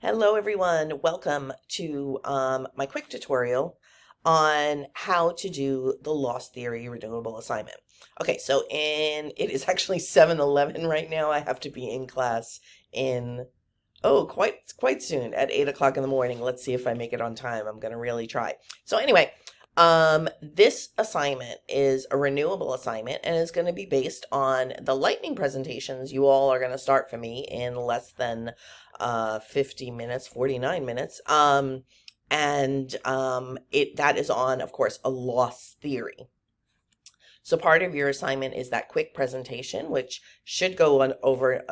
Hello everyone, welcome to my quick tutorial on how to do the loss theory renewable assignment. Okay, so it is actually 7:11 right now. I have to be in class in, quite soon at 8 o'clock in the morning. Let's see if I make it on time. I'm gonna really try. So anyway, this assignment is a renewable assignment and is going to be based on the lightning presentations you all are going to start for me in less than 50 minutes, 49 minutes. That is on, of course, a loss theory. So part of your assignment is that quick presentation, which should go on over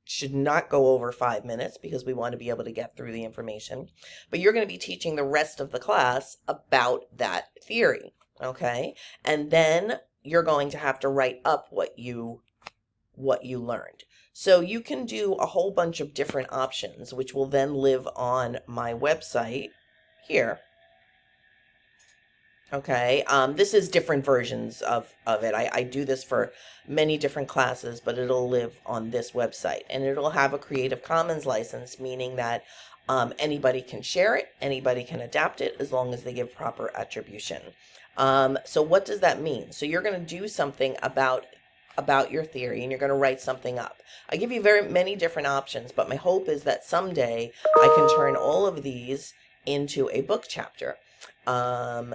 should not go over 5 minutes because we want to be able to get through the information. But you're going to be teaching the rest of the class about that theory, okay? And then you're going to have to write up what you learned. So you can do a whole bunch of different options, which will then live on my website here. Okay, this is different versions of it. I do this for many different classes, but it'll live on this website. And it'll have a Creative Commons license, meaning that anybody can share it, anybody can adapt it, as long as they give proper attribution. So what does that mean? So you're going to do something about your theory, and you're going to write something up. I give you very many different options, but my hope is that someday I can turn all of these into a book chapter.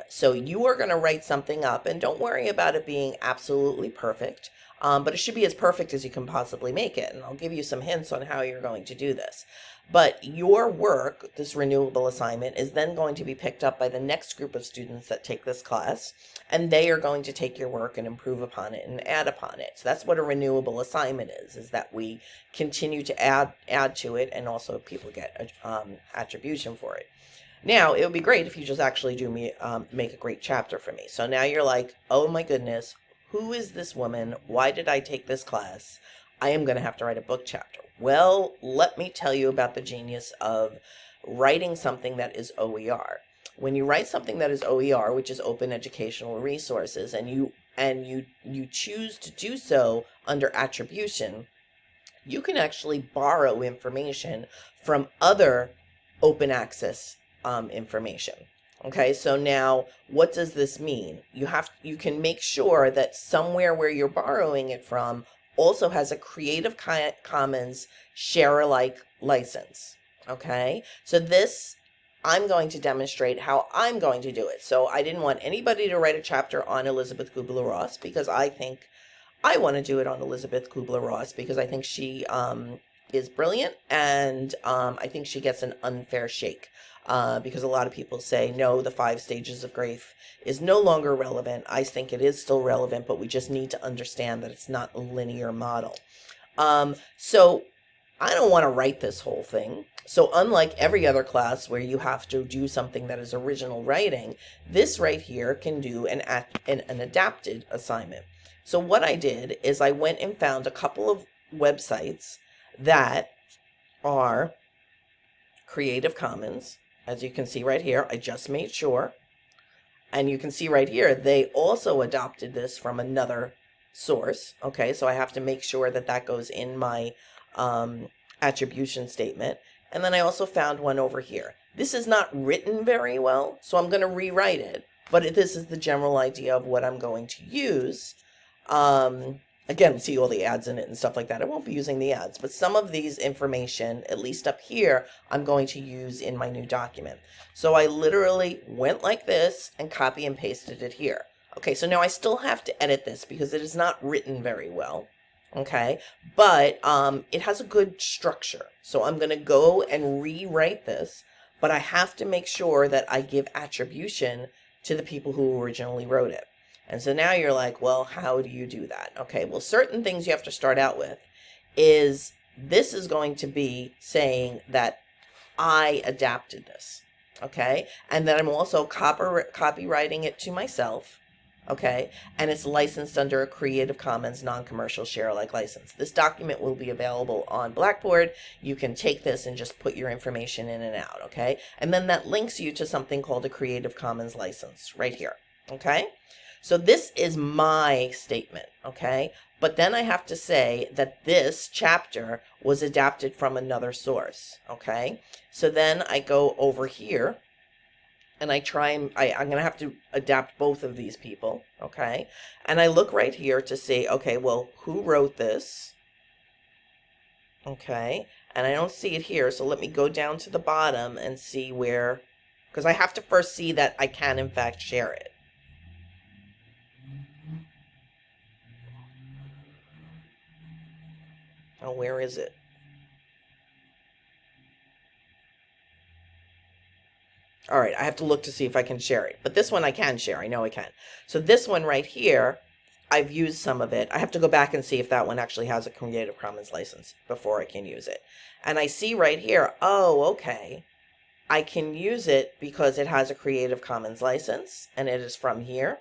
So you are going to write something up, and don't worry about it being absolutely perfect, but it should be as perfect as you can possibly make it. And I'll give you some hints on how you're going to do this. But your work, this renewable assignment, is then going to be picked up by the next group of students that take this class, and they are going to take your work and improve upon it and add upon it. So that's what a renewable assignment is that we continue to add to it, and also people get attribution for it. Now, it would be great if you just actually make a great chapter for me. So now you're like, oh my goodness, who is this woman? Why did I take this class? I am going to have to write a book chapter. Well, let me tell you about the genius of writing something that is OER. When you write something that is OER, which is open educational resources, and you choose to do so under attribution, you can actually borrow information from other open access information. Okay, so now what does this mean? You can make sure that somewhere where you're borrowing it from also has a Creative Commons share-alike license. Okay, so this, I'm going to demonstrate how I'm going to do it. So I didn't want anybody to write a chapter on Elizabeth Kubler-Ross because I think I want to do it on Elizabeth Kubler-Ross because I think she is brilliant, and I think she gets an unfair shake. Because a lot of people say, no, the 5 stages of grief is no longer relevant. I think it is still relevant, but we just need to understand that it's not a linear model. So I don't want to write this whole thing. So unlike every other class where you have to do something that is original writing, this right here can do an adapted assignment. So what I did is I went and found a couple of websites that are Creative Commons. As you can see right here, I just made sure. And you can see right here, they also adopted this from another source. Okay, so I have to make sure that that goes in my attribution statement. And then I also found one over here. This is not written very well, so I'm going to rewrite it. But this is the general idea of what I'm going to use. Again, see all the ads in it and stuff like that. I won't be using the ads, but some of these information, at least up here, I'm going to use in my new document. So I literally went like this and copy and pasted it here. Okay, so now I still have to edit this because it is not written very well. Okay, but it has a good structure. So I'm going to go and rewrite this, but I have to make sure that I give attribution to the people who originally wrote it. And so now you're like, well, how do you do that? Okay, well, certain things you have to start out with is this is going to be saying that I adapted this, okay? And then I'm also copywriting it to myself, okay? And it's licensed under a Creative Commons non-commercial share-alike license. This document will be available on Blackboard. You can take this and just put your information in and out, okay? And then that links you to something called a Creative Commons license right here, okay? So this is my statement, okay? But then I have to say that this chapter was adapted from another source, okay? So then I go over here and I'm going to have to adapt both of these people, okay? And I look right here to see, okay, well, who wrote this? Okay, and I don't see it here, so let me go down to the bottom and see where, because I have to first see that I can in fact share it. Oh, where is it? All right, I have to look to see if I can share it. But this one I can share. I know I can. So this one right here, I've used some of it. I have to go back and see if that one actually has a Creative Commons license before I can use it. And I see right here, oh, okay. I can use it because it has a Creative Commons license and it is from here.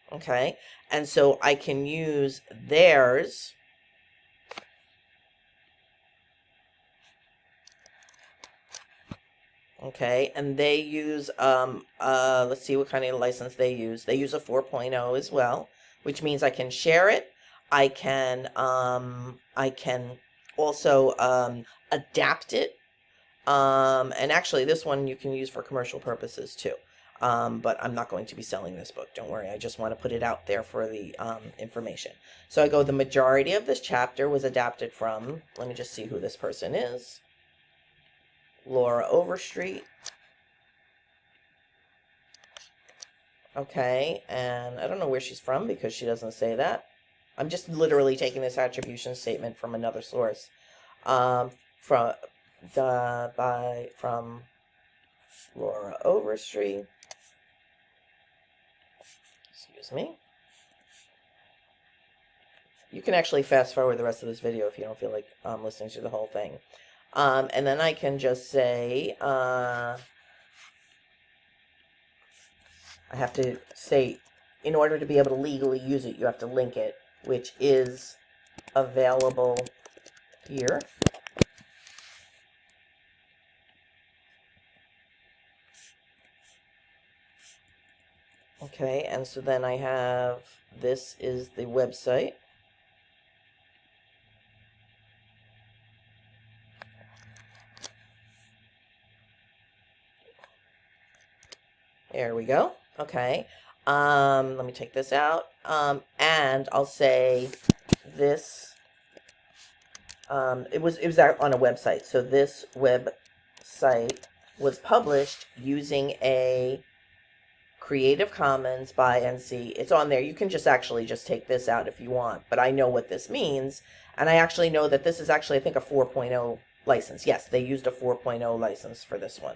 Okay. And so I can use theirs. Okay, and they use let's see what kind of license they use. They use a 4.0 as well, which means I can share it. I can also adapt it. And actually this one you can use for commercial purposes too. But I'm not going to be selling this book. Don't worry. I just want to put it out there for the information. So I go, the majority of this chapter was adapted from, let me just see who this person is. Laura Overstreet. Okay, and I don't know where she's from because she doesn't say that. I'm just literally taking this attribution statement from another source. From Laura Overstreet. Excuse me. You can actually fast forward the rest of this video if you don't feel like listening to the whole thing. And then I can just say, I have to say, in order to be able to legally use it, you have to link it, which is available here. Okay, and so then I have, this is the website. There we go. Okay. Let me take this out. And I'll say this, it was out on a website. So this website was published using a Creative Commons by NC. It's on there. You can just actually just take this out if you want, but I know what this means. And I actually know that this is actually, I think, a 4.0 license. Yes, they used a 4.0 license for this one.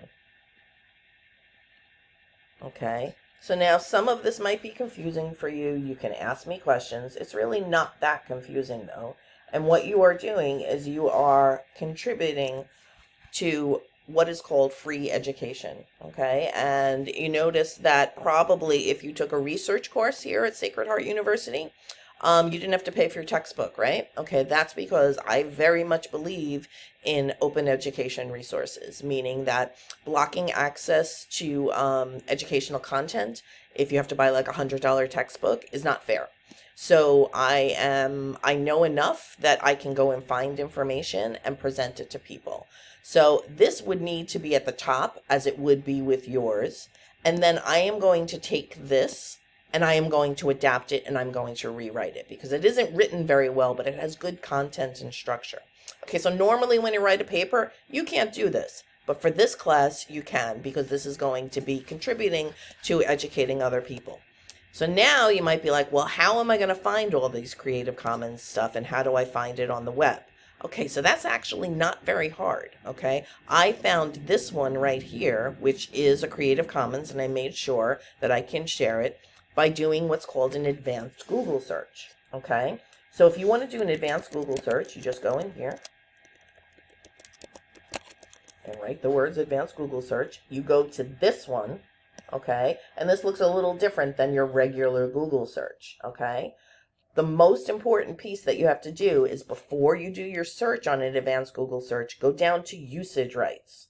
Okay, so now some of this might be confusing for you. You can ask me questions. It's really not that confusing though. And what you are doing is you are contributing to what is called free education. Okay, and you notice that probably if you took a research course here at Sacred Heart University, you didn't have to pay for your textbook, right? Okay, that's because I very much believe in open education resources, meaning that blocking access to educational content, if you have to buy like $100 textbook, is not fair. So I know enough that I can go and find information and present it to people. So this would need to be at the top as it would be with yours. And then I am going to take this and I am going to adapt it and I'm going to rewrite it because it isn't written very well, but it has good content and structure. Okay, so normally when you write a paper, you can't do this. But for this class, you can because this is going to be contributing to educating other people. So now you might be like, well, how am I going to find all these Creative Commons stuff and how do I find it on the web? Okay, so that's actually not very hard, okay? I found this one right here, which is a Creative Commons, and I made sure that I can share it by doing what's called an advanced Google search, okay? So if you want to do an advanced Google search, you just go in here and write the words advanced Google search. You go to this one, okay? And this looks a little different than your regular Google search, okay? The most important piece that you have to do is before you do your search on an advanced Google search, go down to usage rights.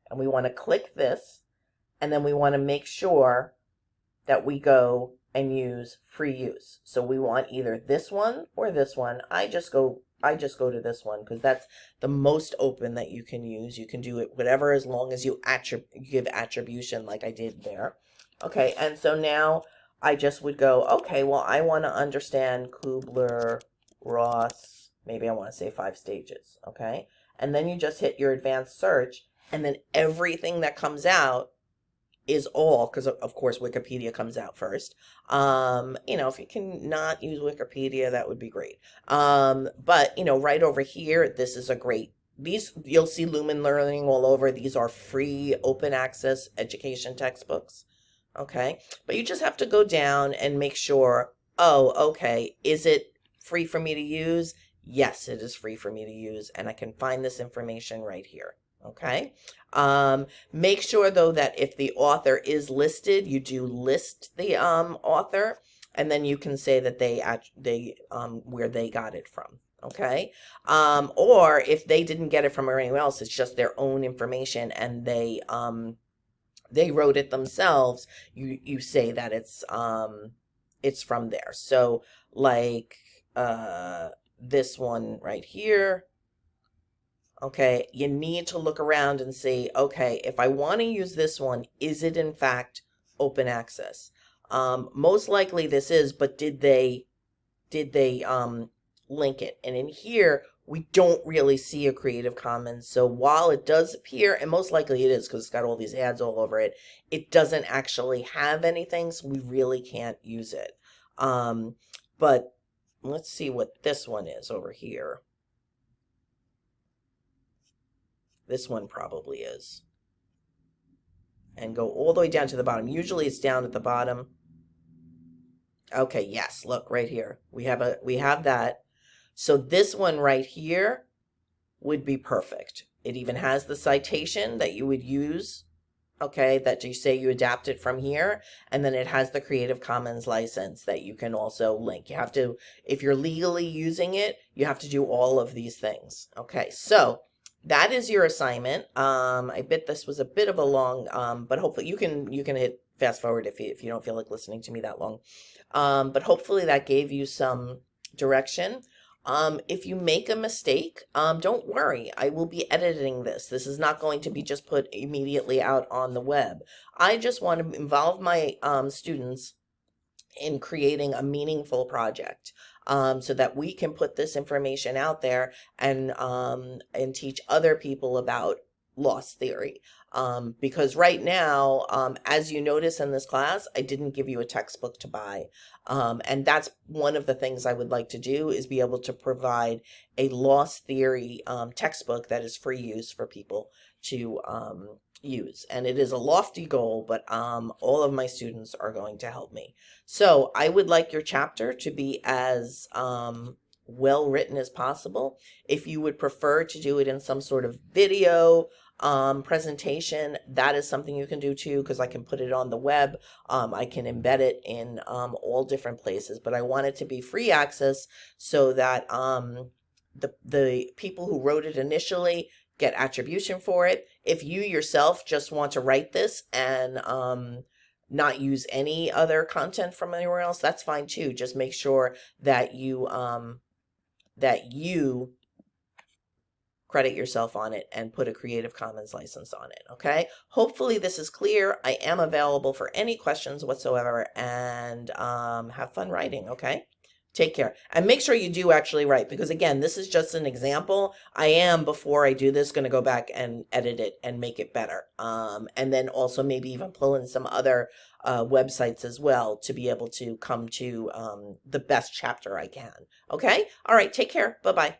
And we want to click this, and then we want to make sure that we go and use free use. So we want either this one or this one. I just go to this one because that's the most open that you can use. You can do it whatever as long as you give attribution like I did there. Okay, and so now I just would go, okay, well, I want to understand Kubler-Ross, maybe I want to say 5 stages, okay? And then you just hit your advanced search, and then everything that comes out is all, because of course Wikipedia comes out first. If you can not use Wikipedia, that would be great. But right over here, this is a great, you'll see Lumen Learning all over. These are free open access education textbooks. Okay, but you just have to go down and make sure, oh, okay, is it free for me to use? Yes, it is free for me to use, and I can find this information right here. Okay. Make sure though that if the author is listed, you do list the author, and then you can say that they where they got it from. Okay. Or if they didn't get it from anyone else, it's just their own information and they wrote it themselves, you say that it's from there. So like this one right here. Okay, you need to look around and say, okay, if I want to use this one, is it in fact open access? Most likely this is, but did they link it? And in here, we don't really see a Creative Commons. So while it does appear, and most likely it is because it's got all these ads all over it, it doesn't actually have anything, so we really can't use it. But let's see what this one is over here. This one probably is. And go all the way down to the bottom. Usually it's down at the bottom. Okay, yes, look right here. We have that. So this one right here would be perfect. It even has the citation that you would use, okay, that you say you adapt it from here, and then it has the Creative Commons license that you can also link. You have to, if you're legally using it, you have to do all of these things. Okay, so that is your assignment. I bet this was a bit of a long, but hopefully you can hit fast forward if you don't feel like listening to me that long. But hopefully that gave you some direction. If you make a mistake, don't worry. I will be editing this. This is not going to be just put immediately out on the web. I just want to involve my students in creating a meaningful project. So that we can put this information out there and teach other people about loss theory. Because right now, as you notice in this class, I didn't give you a textbook to buy. And that's one of the things I would like to do is be able to provide a loss theory textbook that is free use for people to use. And it is a lofty goal, but all of my students are going to help me. So I would like your chapter to be as well written as possible. If you would prefer to do it in some sort of video presentation, that is something you can do too, because I can put it on the web. I can embed it in all different places, but I want it to be free access so that the people who wrote it initially get attribution for it. If you yourself just want to write this and not use any other content from anywhere else, that's fine too. Just make sure that you credit yourself on it and put a Creative Commons license on it. Okay. Hopefully this is clear. I am available for any questions whatsoever, and have fun writing. Okay. Take care. And make sure you do actually write, because again, this is just an example. I am, before I do this, going to go back and edit it and make it better. And then also maybe even pull in some other websites as well to be able to come to the best chapter I can. Okay. All right. Take care. Bye-bye.